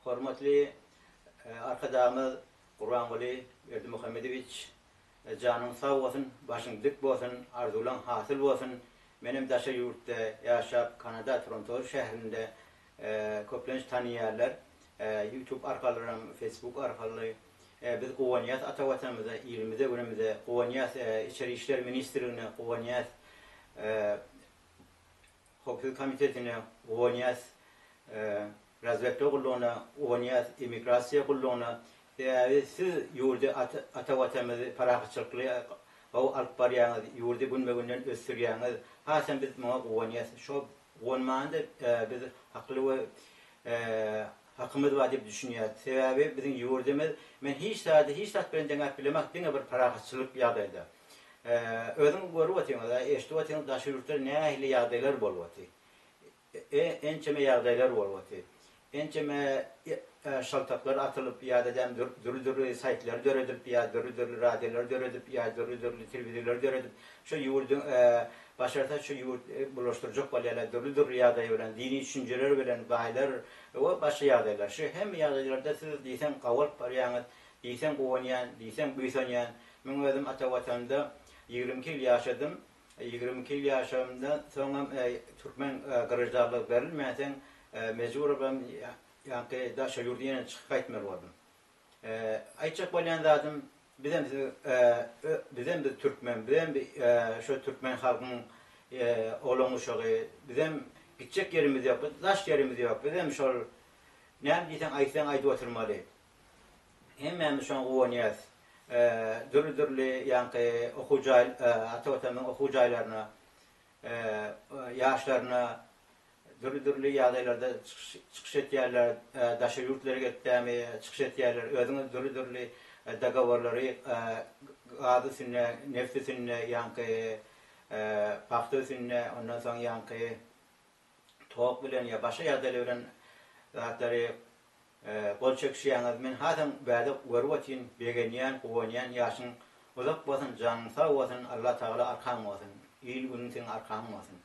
Hormatly arkadaşımız Qurbanquli Berdimuhammedoviç, canın sağ olsun, başın dik bolsun, arzulan hasıl bolsun. Benim daşa yurtda yaşap Kanada Toronto şehrinde köplenç tanıyarlar. YouTube arkalarından, Facebook arkalı biz Quvanyas atavatanımıza, ilimize, günümüze Quvanyas İçeri İşler Ministrliğine, Quvanyas Hukuk Komitesi'ne, Quvanyas Razvedka kulluğuna, Quvanyas İmigrasiya kulluğuna siz yurda atavatanımızı parakçılıklı o alparyanız, yurda günme-günden östüryanız. Hasan biz buna Quvanyas, şu Quvanya'da biz haklı ve hakkımız var diye düşünüyor. Sebebi bizim yurdumuz, men hiç saat ben dengar bilemek dine bir parakçılık yadaydı. Özüm görüp atıyorlar da, eşit atıyorlar daşı yurtlar ne ahli yadaylar bolvatı. Ençeme yadaylar bolvatı. Ençeme şaltaklar atılıp yadaydan dürü saytlar döredip ya, dürü radyolar döredip ya, dürü televizyonlar döredip şu yurdun başarıda şu yurt buluşturucuk balyalar dürü yaday bilen, dini düşünceler bilen baylar o başka yadaylar. Şu hem yadaylarda siz diysen qaval paryanız, diysen Quvanyan, diysen Büyüsanyan. Ben özüm Atavatan'da 22 yıl yaşadım. 22 yıl yaşamdan sonra Türkmen garajdarlığı verilmeden mecbur ben yani da şehirden çıkıp gitmeli oldum. Ayçak balyan zaten bizim de Türkmen, bizim şu Türkmen halkının olan uşağı, bizim gidecek yerimiz yok, taş yerimiz yok. Bizim şu ne diysen aysen ayda oturmalı. Hemen şu an Quvanyas dürlü yani Atavatan'ın okuyucularına, yaşlarına dürlü yadaylarda çıkış etiyerler, daşı yurtlara gittiğimi çıkış etiyerler, özünü dürlü dagavarları adısınne, nefsisine, yani pahtısınne, ondan sonra yani toğuk bilen ya başka yadayla bilen zaten qol çekişýäňiz men hazam bäde görüwatyn begenýän, Quwanyan ýaşyň uzak bolsun, janyň sag bolsun, Allah Taala arkan bolsun. İl günün seň arkan bolsun.